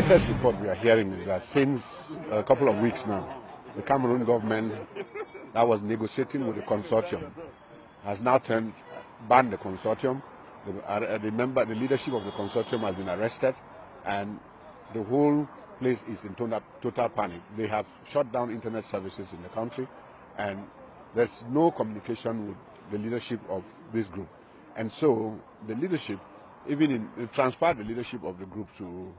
latest report we are hearing is that since a couple of weeks now, the Cameroon government that was negotiating with the consortium has now banned the consortium. The leadership of the consortium has been arrested, and the whole place is in total panic. They have shut down internet services in the country, and there's no communication with the leadership of this group. And so the leadership, they transferred the leadership of the group to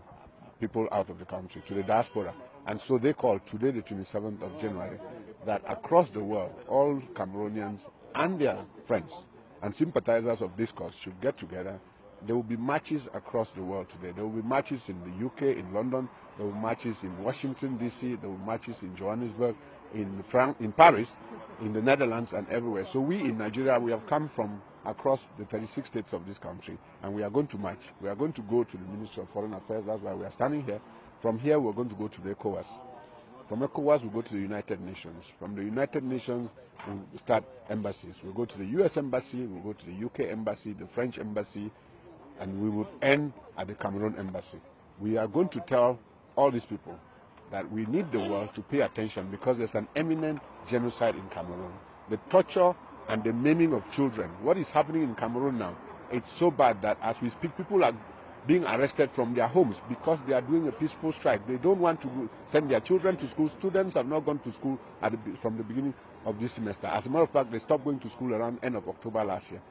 people out of the country, to the diaspora. And so they called today, the 27th of January, that across the world, all Cameroonians and their friends and sympathizers of this cause should get together. There will be marches across the world today. There will be marches in the UK, in London. There will be marches in Washington, D.C. There will be marches in Johannesburg, in Paris, in the Netherlands, and everywhere. So we in Nigeria, we have come from across the 36 states of this country, and we are going to march. We are going to go to the Ministry of Foreign Affairs. That's why we are standing here. From here, we're going to go to the ECOWAS. From ECOWAS, we go to the United Nations. From the United Nations, we start embassies. We go to the U.S. Embassy, we go to the UK Embassy, the French Embassy, and we will end at the Cameroon Embassy. We are going to tell all these people that we need the world to pay attention because there's an imminent genocide in Cameroon. The torture and the maiming of children. What is happening in Cameroon now, it's so bad that as we speak, people are being arrested from their homes because they are doing a peaceful strike. They don't want to send their children to school. Students have not gone to school from the beginning of this semester. As a matter of fact, they stopped going to school around end of October last year.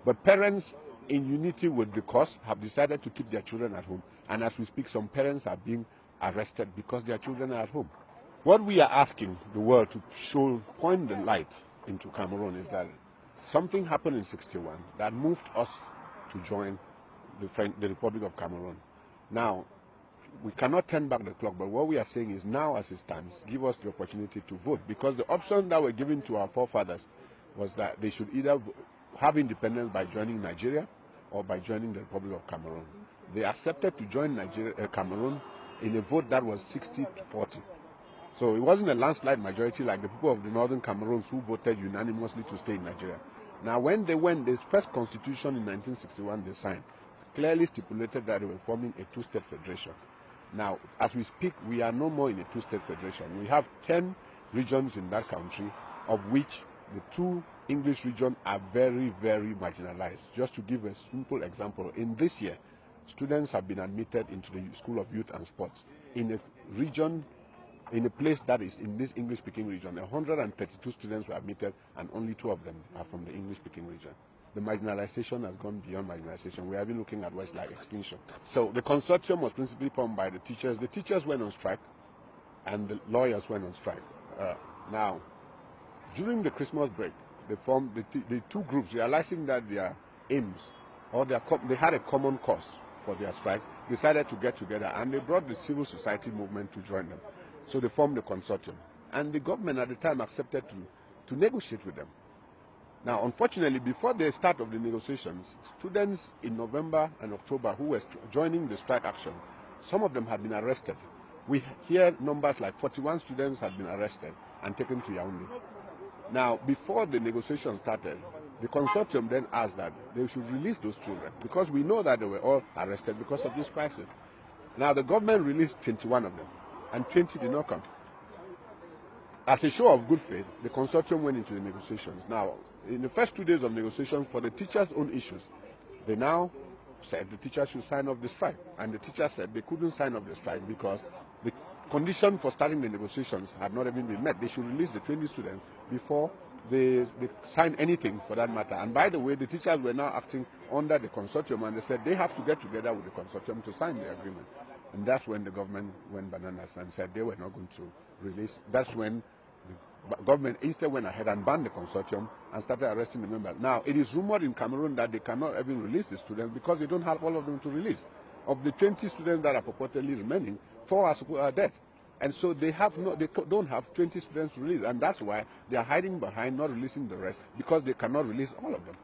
But parents in unity with the cause have decided to keep their children at home. And as we speak, some parents are being arrested because their children are at home. What we are asking the world to point the light into Cameroon is that something happened in '61 that moved us to join the Republic of Cameroon. Now, we cannot turn back the clock, but what we are saying is now as it stands, give us the opportunity to vote, because the option that were given to our forefathers was that they should either have independence by joining Nigeria or by joining the Republic of Cameroon. They accepted to join Cameroon in a vote that was 60-40. So it wasn't a landslide majority like the people of the northern Cameroons who voted unanimously to stay in Nigeria. Now, when they went, the first constitution in 1961 they signed clearly stipulated that they were forming a two-state federation. Now, as we speak, we are no more in a two-state federation. We have 10 regions in that country, of which the 2 English regions are very, very marginalized. Just to give a simple example, in this year, students have been admitted into the School of Youth and Sports in a region, in a place that is in this English-speaking region. 132 students were admitted, and only 2 of them are from the English-speaking region. The marginalization has gone beyond marginalization. We have been looking at what's like extinction. So the consortium was principally formed by the teachers. The teachers went on strike, and the lawyers went on strike. Now, during the Christmas break, they formed the 2 groups, realizing that their aims, or they had a common cause for their strike, decided to get together, and they brought the civil society movement to join them. So they formed the consortium. And the government at the time accepted to negotiate with them. Now, unfortunately, before the start of the negotiations, students in November and October who were joining the strike action, some of them had been arrested. We hear numbers like 41 students had been arrested and taken to Yaoundé. Now, before the negotiations started, the consortium then asked that they should release those children because we know that they were all arrested because of this crisis. Now, the government released 21 of them, and 20 did not come. As a show of good faith, the consortium went into the negotiations. Now, in the first 2 days of negotiations for the teachers' own issues, they now said the teachers should sign off the strike. And the teachers said they couldn't sign off the strike because the condition for starting the negotiations had not even been met. They should release the 20 students before they sign anything for that matter. And by the way, the teachers were now acting under the consortium, and they said they have to get together with the consortium to sign the agreement. And that's when the government went bananas and said they were not going to release. That's when the government instead went ahead and banned the consortium and started arresting the members. Now, it is rumored in Cameroon that they cannot even release the students because they don't have all of them to release. Of the 20 students that are purportedly remaining, 4 are dead. And so they don't have 20 students to release. And that's why they are hiding behind not releasing the rest, because they cannot release all of them.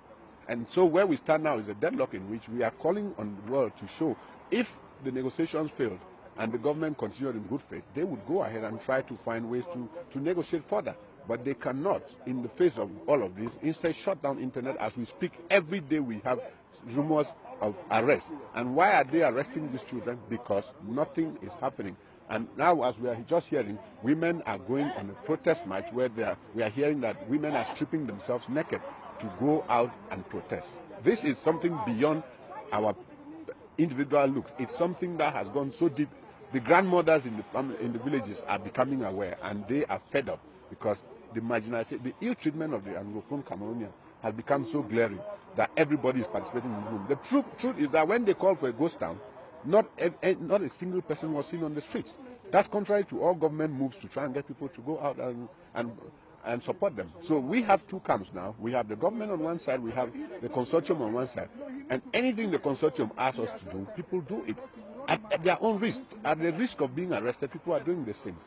And so where we stand now is a deadlock in which we are calling on the world to show if the negotiations failed and the government continued in good faith, they would go ahead and try to find ways to negotiate further. But they cannot, in the face of all of this, instead shut down internet as we speak. Every day we have rumors of arrest. And why are they arresting these children? Because nothing is happening. And now, as we are just hearing, women are going on a protest march where we are hearing that women are stripping themselves naked to go out and protest. This is something beyond our individual looks. It's something that has gone so deep. The grandmothers in the villages are becoming aware, and they are fed up because the marginalization, the ill treatment of the Anglophone Cameroonian has become so glaring that everybody is participating in the room. The truth is that when they called for a ghost town, not a single person was seen on the streets. That's contrary to all government moves to try and get people to go out and support them. So we have two camps now. We have the government on one side, we have the consortium on one side. And anything the consortium asks us to do, people do it at their own risk. At the risk of being arrested, people are doing these things.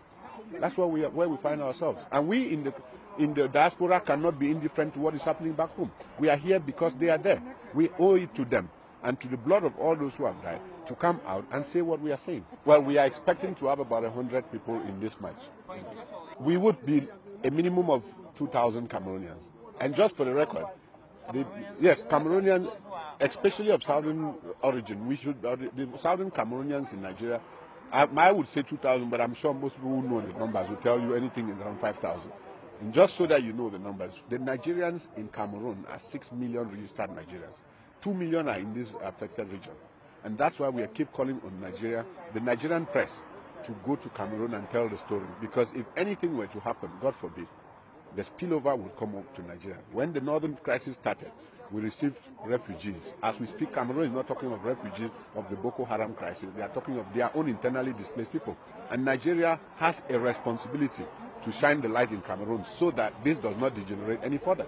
That's where we find ourselves. And we in the diaspora cannot be indifferent to what is happening back home. We are here because they are there. We owe it to them and to the blood of all those who have died to come out and say what we are saying. Well, we are expecting to have about 100 people in this march. We would be a minimum of 2,000 Cameroonians. And just for the record, yes, Cameroonians, especially of southern origin, the southern Cameroonians in Nigeria, I would say 2,000, but I'm sure most people who know the numbers will tell you anything around 5,000. And just so that you know the numbers, the Nigerians in Cameroon are 6 million registered Nigerians. 2 million are in this affected region. And that's why we keep calling on Nigeria, the Nigerian press, to go to Cameroon and tell the story. Because if anything were to happen, God forbid, the spillover would come up to Nigeria. When the northern crisis started, we received refugees. As we speak, Cameroon is not talking of refugees of the Boko Haram crisis. They are talking of their own internally displaced people. And Nigeria has a responsibility to shine the light in Cameroon so that this does not degenerate any further.